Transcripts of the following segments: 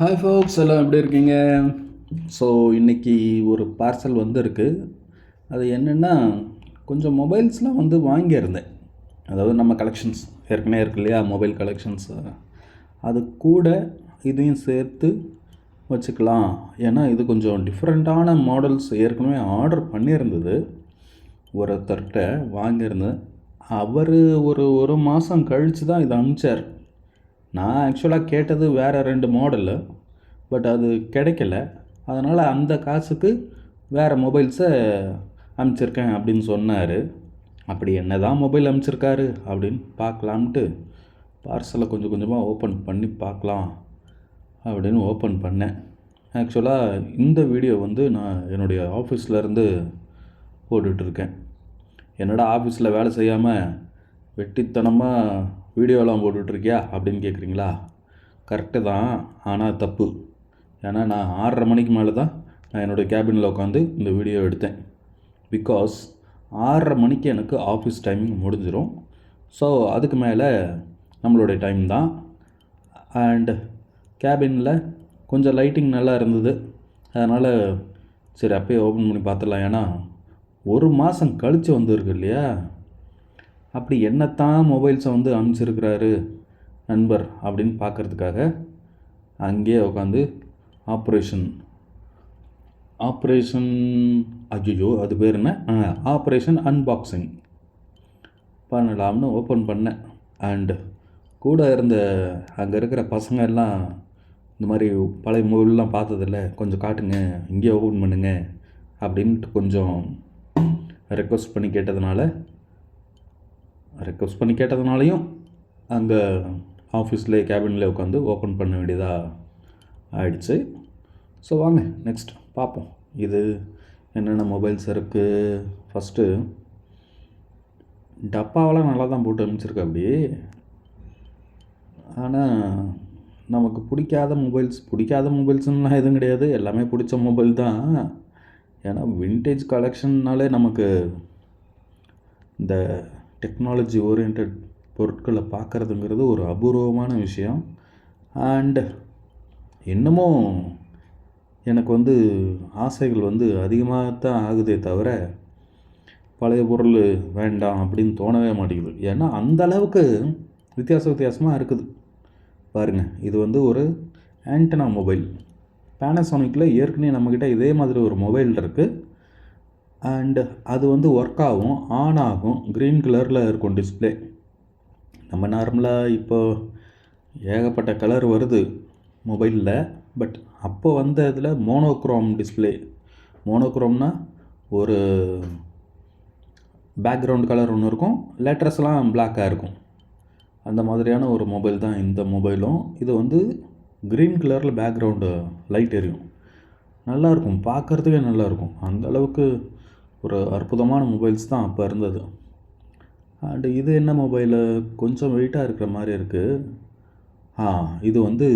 Hi ஃபோக்ஸ், எல்லாம் எப்படி இருக்கீங்க? ஸோ இன்றைக்கி ஒரு பார்சல் வந்திருக்கு. அது என்னென்னா, கொஞ்சம் மொபைல்ஸ்லாம் வந்து வாங்கியிருந்தேன். அதாவது நம்ம கலெக்ஷன்ஸ் ஏற்கனவே இருக்கு இல்லையா, மொபைல் கலெக்ஷன்ஸ். அது கூட இதையும் சேர்த்து வச்சுக்கலாம். ஏன்னா இது கொஞ்சம் டிஃப்ரெண்ட்டான மாடல்ஸ் ஏற்கனவே ஆர்டர் பண்ணியிருந்தது. ஒருத்தர்கிட்ட வாங்கியிருந்தேன். அவர் ஒரு மாதம் கழித்து தான் இதை அனுப்பிச்சார். நான் ஆக்சுவலாக கேட்டது வேறு 2 மாடலு. பட் அது கிடைக்கல. அதனால் அந்த காசுக்கு வேறு மொபைல்ஸை அனுப்பிச்சிருக்கேன் அப்படின்னு சொன்னார். அப்படி என்ன தான் மொபைல் அனுப்பிச்சிருக்காரு அப்படின்னு பார்க்கலான்ட்டு பார்சலை கொஞ்சம் கொஞ்சமாக ஓப்பன் பண்ணி பார்க்கலாம் அப்படின்னு ஓப்பன் பண்ணேன். ஆக்சுவலாக இந்த வீடியோ வந்து நான் என்னுடைய ஆஃபீஸ்லேருந்து போட்டுட்ருக்கேன். என்னடா ஆஃபீஸில் வேலை செய்யாமல் வெட்டித்தனமாக வீடியோலாம் போட்டுட்ருக்கியா அப்படின்னு கேட்குறீங்களா? கரெக்டு தான், ஆனால் தப்பு. ஏன்னா நான் 6:30 மணிக்கு மேலே தான் நான் என்னுடைய கேபினில் உட்காந்து இந்த வீடியோ எடுத்தேன். பிகாஸ் 6:30 மணிக்கு எனக்கு ஆஃபீஸ் டைமிங் முடிஞ்சிடும். ஸோ அதுக்கு மேலே நம்மளுடைய டைம் தான். அண்ட் கேபினில் கொஞ்சம் லைட்டிங் நல்லா இருந்தது. அதனால் சரி அப்போயே ஓப்பன் பண்ணி பார்த்துடலாம். ஏன்னா ஒரு மாதம் கழித்து வந்துருக்கு இல்லையா, அப்படி என்னத்தான் மொபைல்ஸை வந்து அனுப்பிச்சிருக்கிறாரு நண்பர் அப்படின்னு பார்க்குறதுக்காக அங்கேயே உட்காந்து ஆப்ரேஷன் ஐயோ அது பேர் என்ன, ஆப்ரேஷன் அன்பாக்சிங் பண்ணலாம்னு ஓப்பன் பண்ணேன். அண்டு கூட இருந்த அங்கே இருக்கிற பசங்க எல்லாம் இந்த மாதிரி பழைய மொபைல்லாம் பார்த்ததில்ல, கொஞ்சம் காட்டுங்க, இங்கேயே ஓப்பன் பண்ணுங்க அப்படின்ட்டு கொஞ்சம் ரெக்வஸ்ட் பண்ணி கேட்டதுனாலையும் அங்கே ஆஃபீஸ்லேயே கேபின்லேயே உட்காந்து ஓப்பன் பண்ண வேண்டியதாக ஆயிடுச்சு. ஸோ வாங்க நெக்ஸ்ட் பார்ப்போம் இது என்னென்ன மொபைல்ஸ் இருக்குது. ஃபஸ்ட்டு டப்பாவெல்லாம் நல்லா தான் போட்டு அனுப்பிச்சிருக்கேன் அப்படி. ஆனால் நமக்கு பிடிக்காத மொபைல்ஸ்லாம் எதுவும் கிடையாது, எல்லாமே பிடிச்ச மொபைல் தான். ஏன்னா விண்டேஜ் கலெக்ஷன்னாலே நமக்கு இந்த டெக்னாலஜி ஓரியன்ட் பொருட்களை பார்க்குறதுங்கிறது ஒரு அபூர்வமான விஷயம். அண்டு இன்னமும் எனக்கு வந்து ஆசைகள் வந்து அதிகமாக தான் ஆகுதே தவிர பழைய பொருள் வேண்டாம் அப்படின்னு தோணவே மாட்டேங்குது. ஏன்னா அந்தளவுக்கு வித்தியாசமாக இருக்குது பாருங்கள். இது வந்து ஒரு ஆண்டனா மொபைல். பேனாசோனிக்கில் ஏற்கனவே நம்மக்கிட்ட இதே மாதிரி ஒரு மொபைல் இருக்குது. அண்டு அது வந்து ஒர்க் ஆகும், ஆன் ஆகும், க்ரீன் கலரில் இருக்கும் டிஸ்பிளே. நம்ம நார்மலாக இப்போ ஏகப்பட்ட கலர் வருது மொபைலில். பட் அப்போ வந்த இதில் மோனோக்ரோம் டிஸ்பிளே. மோனோக்ரோம்னா ஒரு பேக்ரவுண்ட் கலர் ஒன்று இருக்கும், லெட்டர்ஸ்லாம் பிளாக்காக இருக்கும். அந்த மாதிரியான ஒரு மொபைல் தான் இந்த மொபைலும். இது வந்து க்ரீன் கலரில் பேக்ரவுண்டு லைட் எரியும், நல்லாயிருக்கும், பார்க்குறதுக்கே நல்லாயிருக்கும். அந்தளவுக்கு ஒரு அற்புதமான மொபைல்ஸ் தான் அப்போ இருந்தது. அண்டு இது என்ன மொபைலு, கொஞ்சம் வெயிட்டாக இருக்கிற மாதிரி இருக்குது. இது வந்து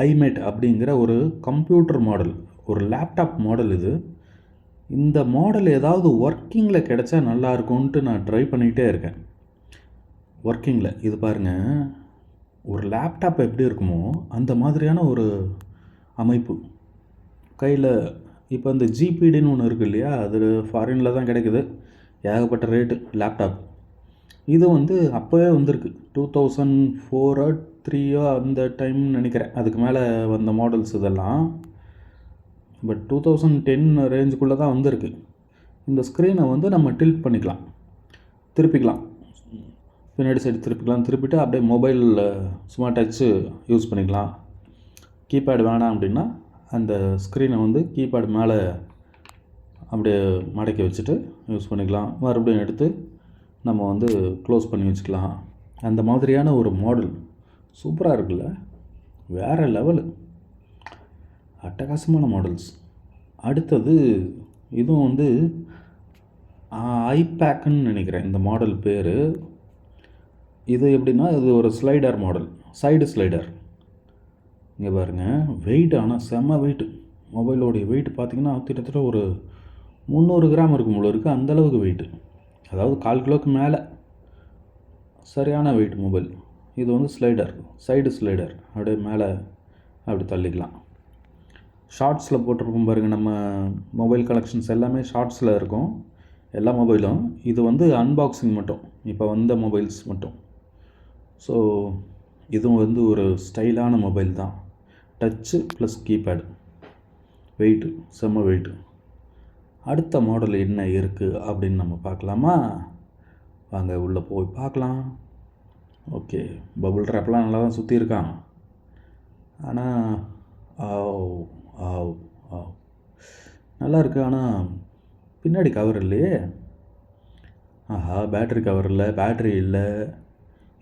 ஐமேட் அப்படிங்கிற ஒரு கம்ப்யூட்டர் மாடல், ஒரு லேப்டாப் மாடல் இது. இந்த மாடல் ஏதாவது ஒர்க்கிங்கில் கிடச்சா நல்லாயிருக்கும்ன்ட்டு நான் ட்ரை பண்ணிகிட்டே இருக்கேன். ஒர்க்கிங்கில் இது பாருங்கள், ஒரு லேப்டாப் எப்படி இருக்குமோ அந்த மாதிரியான ஒரு அமைப்பு. கையில் இப்போ இந்த ஜிபிடின்னு ஒன்று இருக்குது இல்லையா, அது ஃபாரினில் தான் கிடைக்குது, ஏகப்பட்ட ரேட்டு லேப்டாப். இது வந்து அப்போவே வந்திருக்கு, 2004 3 அந்த டைம்னு நினைக்கிறேன். அதுக்கு மேலே வந்த மாடல்ஸ் இதெல்லாம். பட் 2010 ரேஞ்சுக்குள்ளே தான் வந்திருக்கு. இந்த ஸ்க்ரீனை வந்து நம்ம டில்ட் பண்ணிக்கலாம், திருப்பிக்கலாம், பின்னாடி சைடு திருப்பிட்டு அப்படியே மொபைலில் சும்மா டச்சு யூஸ் பண்ணிக்கலாம். கீபேட் வேணாம் அப்படின்னா அந்த ஸ்க்ரீனை வந்து கீபேட் மேலே அப்படியே மடக்கி வச்சுட்டு யூஸ் பண்ணிக்கலாம். மறுபடியும் எடுத்து நம்ம வந்து க்ளோஸ் பண்ணி வச்சுக்கலாம். அந்த மாதிரியான ஒரு மாடல் சூப்பராக இருக்குல்ல, வேறு லெவலு, அட்டகாசமான மாடல்ஸ். அடுத்தது இதுவும் வந்து ஐபேக்குன்னு நினைக்கிறேன் இந்த மாடல் பேர். இது எப்படின்னா, இது ஒரு ஸ்லைடர் மாடல், சைடு ஸ்லைடர். இங்கே பாருங்கள், வெயிட் ஆனால் செம்ம வெயிட்டு. மொபைலோடைய வெயிட் பார்த்திங்கன்னா கிட்டத்தட்ட ஒரு 300 கிராம் இருக்கும் போல இருக்குது, அந்தளவுக்கு வெயிட்டு. அதாவது 1/4 கிலோவுக்கு மேலே, சரியான வெயிட் மொபைல். இது வந்து ஸ்லைடர், சைடு ஸ்லைடர், அப்படியே மேலே அப்படி தள்ளிக்கலாம். ஷார்ட்ஸில் போட்டிருப்போம் பாருங்கள், நம்ம மொபைல் கலெக்ஷன்ஸ் எல்லாமே ஷார்ட்ஸில் இருக்கும் எல்லா மொபைலும். இது வந்து அன்பாக்சிங் மட்டும், இப்போ வந்த மொபைல்ஸ் மட்டும். ஸோ இதுவும் வந்து ஒரு ஸ்டைலான மொபைல் தான். டச்சு ப்ளஸ் கீபேடு, வெயிட்டு செம்ம வெயிட்டு. அடுத்த மாடல் என்ன இருக்குது அப்படின்னு நம்ம பார்க்கலாமா? வாங்க உள்ளே போய் பார்க்கலாம். ஓகே, பபுள் ட்ராப்லாம் நல்லா தான் சுற்றியிருக்கான். ஆனால் ஆவ் ஆவ் ஆவ் நல்லா இருக்குது. ஆனால் பின்னாடி கவர் இல்லையே. ஆஹா, பேட்ரி கவர் இல்லை, பேட்ரி இல்லை.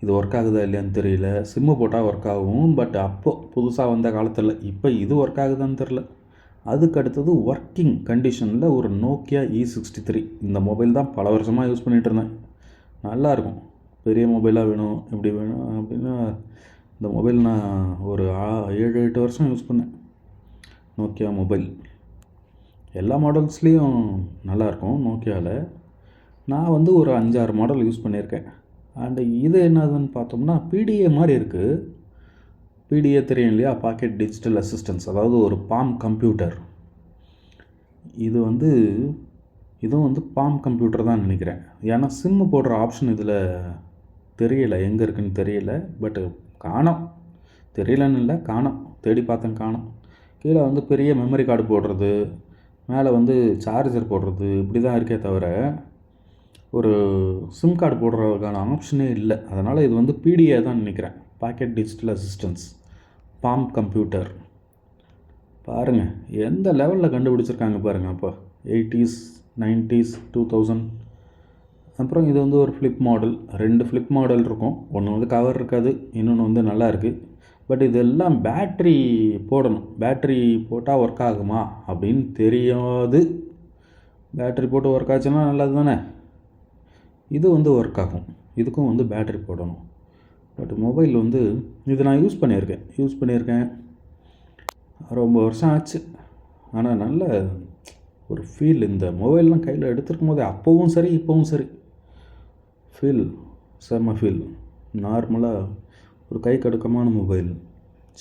இது ஒர்க் ஆகுதா இல்லையான்னு தெரியல. சிம்மு போட்டால் ஒர்க் ஆகும், பட் அப்போ புதுசாக வந்த காலத்தில். இப்போ இது ஒர்க் ஆகுதான்னு தெரில. அதுக்கு அடுத்தது ஒர்க்கிங் கண்டிஷனில் ஒரு நோக்கியா E63. இந்த மொபைல் தான் பல வருஷமாக யூஸ் பண்ணிகிட்டு இருந்தேன். நல்லாயிருக்கும். பெரிய மொபைலாக வேணும், இப்படி வேணும் அப்படின்னா இந்த மொபைல் நான் ஒரு 7-8 வருஷம் யூஸ் பண்ணேன். நோக்கியா மொபைல் எல்லா மாடல்ஸ்லேயும் நல்லாயிருக்கும் நோக்கியாவில். நான் வந்து ஒரு 5-6 மாடல் யூஸ் பண்ணியிருக்கேன். அண்டு இது என்னதுன்னு பார்த்தோம்னா PDA மாதிரி இருக்குது. PDA தெரியும் இல்லையா? பாக்கெட் டிஜிட்டல் அசிஸ்டன்ஸ், அதாவது ஒரு பாம் கம்ப்யூட்டர். இதுவும் வந்து பாம் கம்ப்யூட்டர் தான் நினைக்கிறேன். ஏன்னா சிம்மு போடுற ஆப்ஷன் இதில் தெரியலை, எங்கே இருக்குதுன்னு தெரியல. பட்டு காணோம், தெரியலன்னு இல்லை, காணோம். தேடி பார்த்தேன், காணோம். கீழே வந்து பெரிய மெமரி கார்டு போடுறது, மேலே வந்து சார்ஜர் போடுறது, இப்படி தான் இருக்கே தவிர ஒரு சிம் கார்டு போடுறதுக்கான ஆப்ஷனே இல்லை. அதனால் இது வந்து PDA தான் நினைக்கிறேன், pocket digital assistance palm computer. பாருங்கள் எந்த லெவலில் கண்டுபிடிச்சிருக்காங்க பாருங்கள். அப்போ 80s 90s 2000. அப்புறம் இது வந்து ஒரு ஃப்ளிப் மாடல். 2 ஃப்ளிப் மாடல் இருக்கும். ஒன்று வந்து கவர் இருக்காது, இன்னொன்று வந்து நல்லா இருக்குது. பட் இதெல்லாம் பேட்ரி போடணும். பேட்ரி போட்டால் ஒர்க் ஆகுமா அப்படின்னு தெரியாது. பேட்ரி போட்டு ஒர்க் ஆச்சுன்னா நல்லது தானே. இது வந்து ஒர்க் ஆகும், இதுக்கும் வந்து பேட்ரி போடணும். பட் மொபைல் வந்து இது நான் யூஸ் பண்ணியிருக்கேன் ரொம்ப வருஷம் ஆச்சு. ஆனால் நல்ல ஒரு ஃபீல் இந்த மொபைல்லாம் கையில் எடுத்துருக்கும் போதே, அப்போவும் சரி இப்போவும் சரி, ஃபீல் செம்ம ஃபீல். நார்மலாக ஒரு கை கடுக்கமான மொபைல்,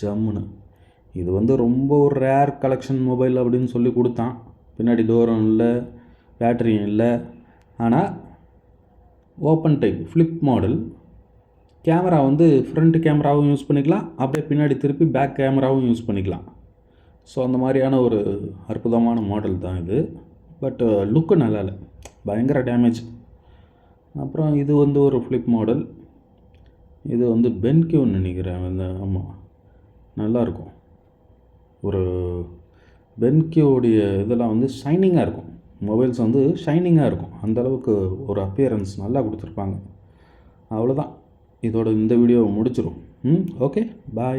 ஜம்முன்னு. இது வந்து ரொம்ப ஒரு ரேர் கலெக்ஷன் மொபைல் அப்படின்னு சொல்லி கொடுத்தான். பின்னாடி டோரும் இல்லை, பேட்டரியும் இல்லை. ஆனால் open type flip model. Camera வந்து ஃப்ரண்ட் கேமராவும் யூஸ் பண்ணிக்கலாம், அப்படியே பின்னாடி திருப்பி பேக் கேமராவும் யூஸ் பண்ணிக்கலாம். ஸோ அந்த மாதிரியான ஒரு அற்புதமான மாடல் தான் இது. பட் லுக்கு நல்லா இல்லை, பயங்கர டேமேஜ். அப்புறம் இது வந்து ஒரு ஃப்ளிப் மாடல். இது வந்து பென்கியூன்னு நினைக்கிறேன். ஆமாம், நல்லாயிருக்கும். ஒரு பென்கியூடைய இதெல்லாம் வந்து ஷைனிங்காக இருக்கும். மொபைல்ஸ் வந்து ஷைனிங்காக இருக்கும். அந்தளவுக்கு ஒரு அப்பியரன்ஸ் நல்லா கொடுத்துருப்பாங்க. அவ்வளோதான், இதோட இந்த வீடியோவை முடிச்சிடும். ஓகே, பாய்.